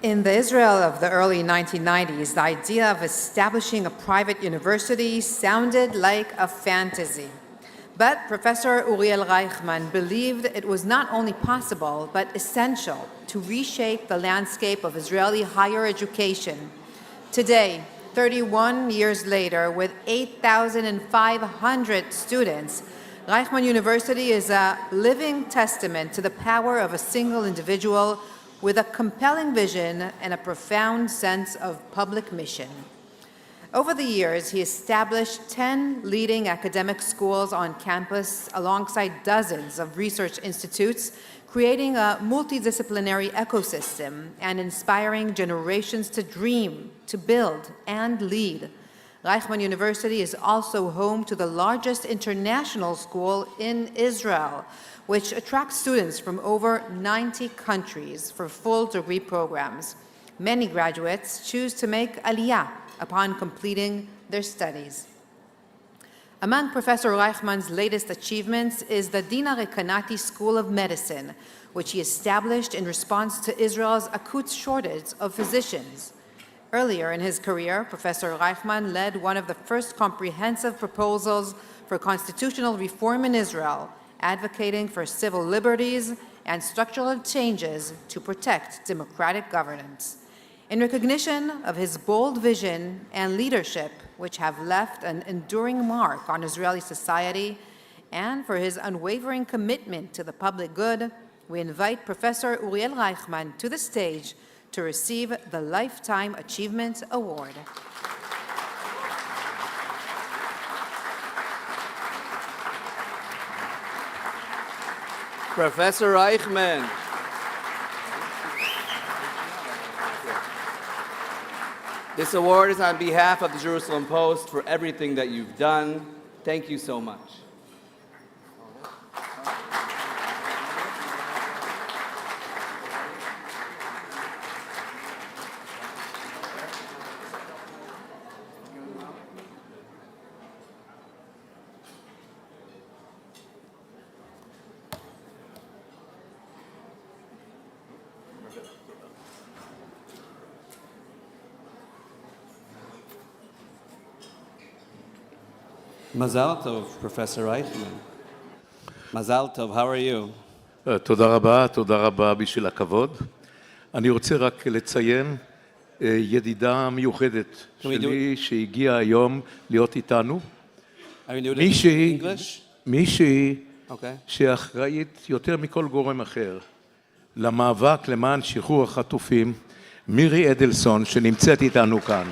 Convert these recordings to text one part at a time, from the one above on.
In the Israel of the early 1990s, the idea of establishing a private university sounded like a fantasy. But Professor Uriel Reichman believed it was not only possible, but essential to reshape the landscape of Israeli higher education. Today, 31 years later, with 8,500 students, Reichman University is a living testament to the power of a single individual with a compelling vision and a profound sense of public mission. Over the years, he established 10 leading academic schools on campus alongside dozens of research institutes, creating a multidisciplinary ecosystem and inspiring generations to dream, to build, and lead. Reichman University is also home to the largest international school in Israel, which attracts students from over 90 countries for full degree programs. Many graduates choose to make aliyah upon completing their studies. Among Professor Reichman's latest achievements is the Dina Rekanati School of Medicine, which he established in response to Israel's acute shortage of physicians. Earlier in his career, Professor Reichman led one of the first comprehensive proposals for constitutional reform in Israel, advocating for civil liberties and structural changes to protect democratic governance. In recognition of his bold vision and leadership, which have left an enduring mark on Israeli society, and for his unwavering commitment to the public good, we invite Professor Uriel Reichman to the stage to receive the Lifetime Achievement Award. Professor Reichman. This award is on behalf of the Jerusalem Post for everything that you've done. Thank you so much. Mazal Tov, Professor Reichman. Mazal Tov, how are you? תודה רבה בשביל הכבוד. אני רוצה רק לציין ידידה מיוחדת שלי שהגיעה היום להיות איתנו. מישהי שאחראית יותר מכל גורם אחר למאבק למען שחרור החטופים, מירי אדלסון, שנמצאת איתנו כאן.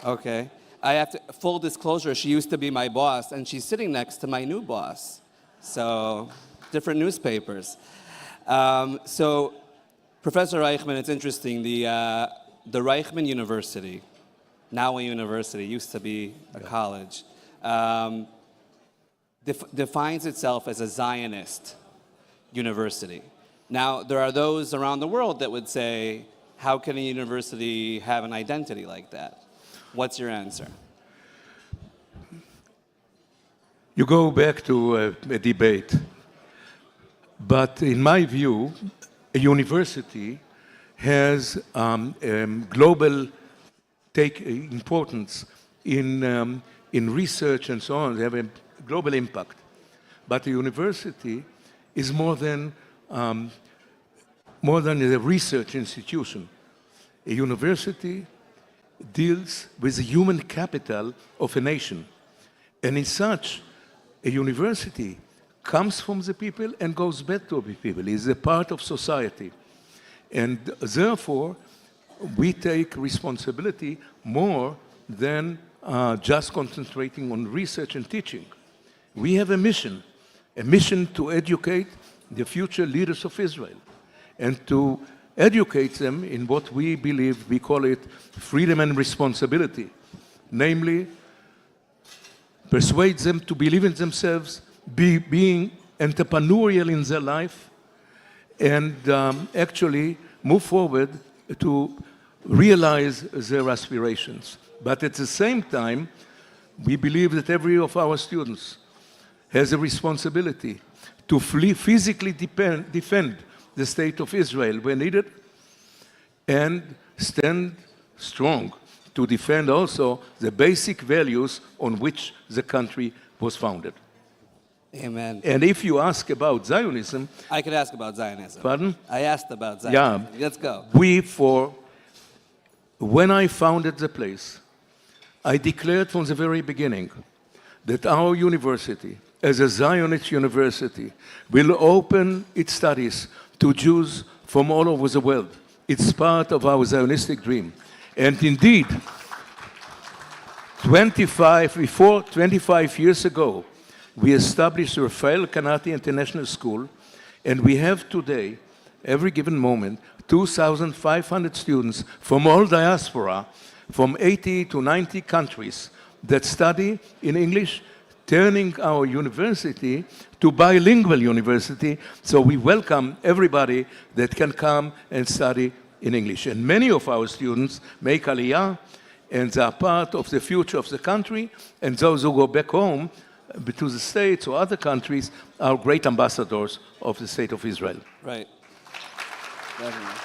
Okay. I have to, full disclosure, she used to be my boss, and she's sitting next to my new boss. So, different newspapers. So, Professor Reichman, it's interesting. The Reichman University, now a university, used to be a college, defines itself as a Zionist university. Now, there are those around the world that would say, how can a university have an identity like that? What's your answer? You go back to a debate, but in my view, a university has global importance in research and so on. They have a global impact. But a university is more than a research institution. A university deals with the human capital of a nation. And in such, a university comes from the people and goes back to the people. It's a part of society. And therefore, we take responsibility more than just concentrating on research and teaching. We have a mission to educate the future leaders of Israel and to educate them in what we believe, we call it freedom and responsibility. Namely, persuade them to believe in themselves, being entrepreneurial in their life, and actually move forward to realize their aspirations. But at the same time, we believe that every of our students has a responsibility to physically defend the state of Israel when needed, and stand strong to defend also the basic values on which the country was founded. Amen. And if you ask about Zionism, I could ask about Zionism. pardon? I asked about Zionism. Yeah. Let's go. When I founded the place, I declared from the very beginning that our university, as a Zionist university, will open its studies to Jews from all over the world. It's part of our Zionistic dream. And indeed, 25 years ago, we established the Rafael Kanati International School, and we have today, every given moment, 2,500 students from all diaspora, from 80 to 90 countries, that study in English, turning our university to bilingual university. So we welcome everybody that can come and study in English. And many of our students make Aliyah, and they are part of the future of the country, and those who go back home to the States or other countries are great ambassadors of the State of Israel. Right. Definitely.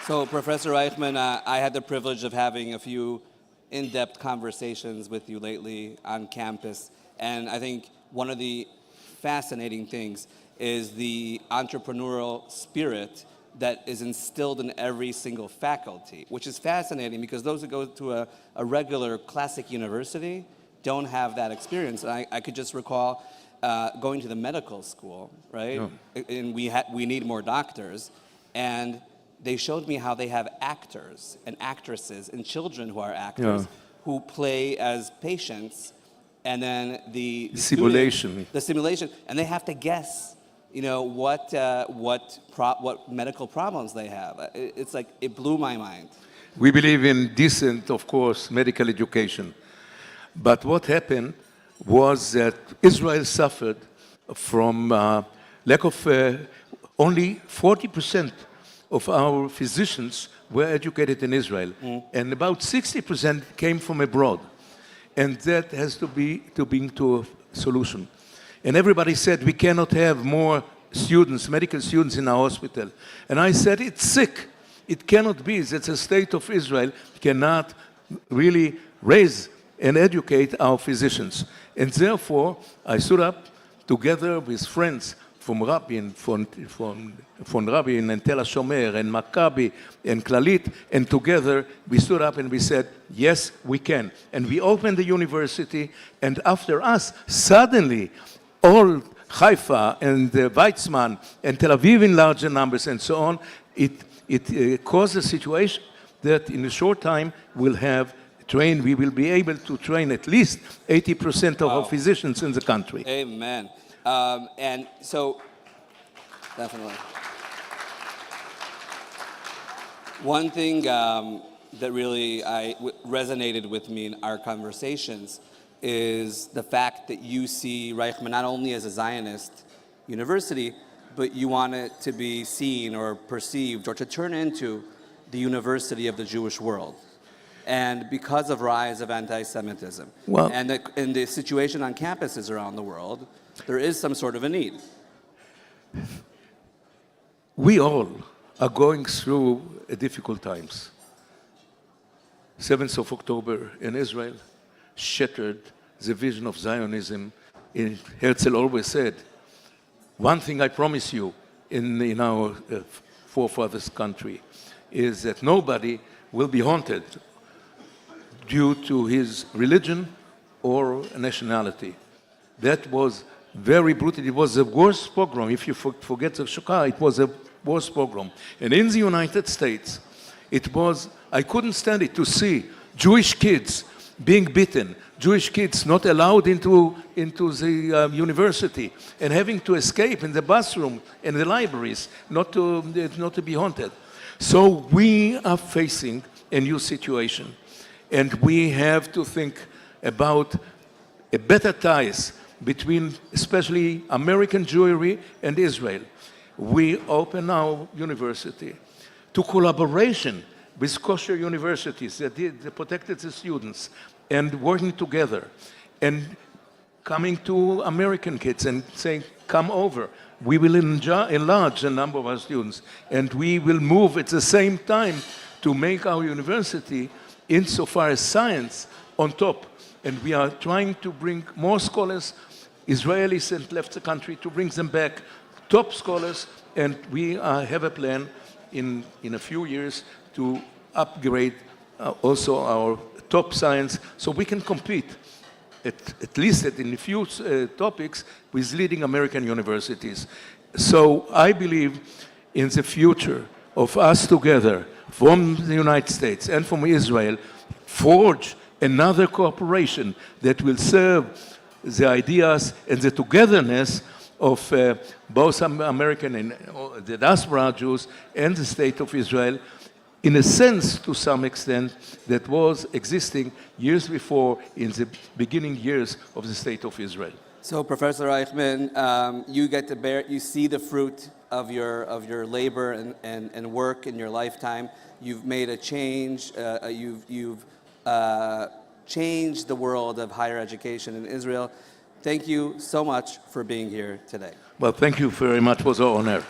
So, Professor Reichman, I had the privilege of having a few in-depth conversations with you lately on campus, and I think one of the fascinating things is the entrepreneurial spirit that is instilled in every single faculty, which is fascinating because those who go to a regular classic university don't have that experience. And I could just recall going to the medical school, right? Yeah. And we need more doctors, and they showed me how they have actors and actresses and children who are actors who play as patients, and then the simulation, and they have to guess, you know, what medical problems they have. It's like, it blew my mind. We believe in decent, of course, medical education. But what happened was that Israel suffered from lack of only 40% of our physicians were educated in Israel, and about 60% came from abroad. And that has to be to a solution. And everybody said we cannot have more students, medical students in our hospital. And I said it's sick. It cannot be that the state of Israel cannot really raise and educate our physicians. And therefore, I stood up together with friends from Rabin, from Rabin and Tel HaShomer and Maccabi and Klalit, and together we stood up and we said, yes, we can. And we opened the university, and after us, suddenly, all Haifa and Weizmann and Tel Aviv in larger numbers and so on, it caused a situation that in a short time we will be able to train at least 80% of our physicians in the country. Amen. And so, definitely. One thing that really resonated with me in our conversations is the fact that you see Reichman not only as a Zionist university, but you want it to be seen or perceived or to turn into the university of the Jewish world. And because of rise of anti-Semitism and the situation on campuses around the world, there is some sort of a need. We all are going through difficult times. 7th of October in Israel shattered the vision of Zionism. Herzl always said, one thing I promise you in our forefathers' country is that nobody will be haunted due to his religion or nationality. That was very brutal. It was the worst pogrom. If you forget the Shoah, it was a worst pogrom. And in the United States, I couldn't stand it to see Jewish kids being beaten, Jewish kids not allowed into the university, and having to escape in the bathroom, in the libraries, not to be haunted. So we are facing a new situation, and we have to think about a better ties between especially American Jewry and Israel. We open our university to collaboration with kosher universities that protected the students and working together. And coming to American kids and saying, come over. We will enlarge the number of our students, and we will move at the same time to make our university, insofar as science, on top. And we are trying to bring more scholars. Israelis had left the country to bring them back, top scholars, and we have a plan in a few years to upgrade also our top science so we can compete, at least in a few topics, with leading American universities. So I believe in the future of us together, from the United States and from Israel, forge another cooperation that will serve the ideas and the togetherness of both American and the diaspora Jews and the State of Israel, in a sense, to some extent, that was existing years before in the beginning years of the State of Israel. So, Professor Reichman, you get to you see the fruit of your labor and work in your lifetime. You've made a change. You've changed the world of higher education in Israel. Thank you so much for being here today. Well, thank you very much. It was an honor.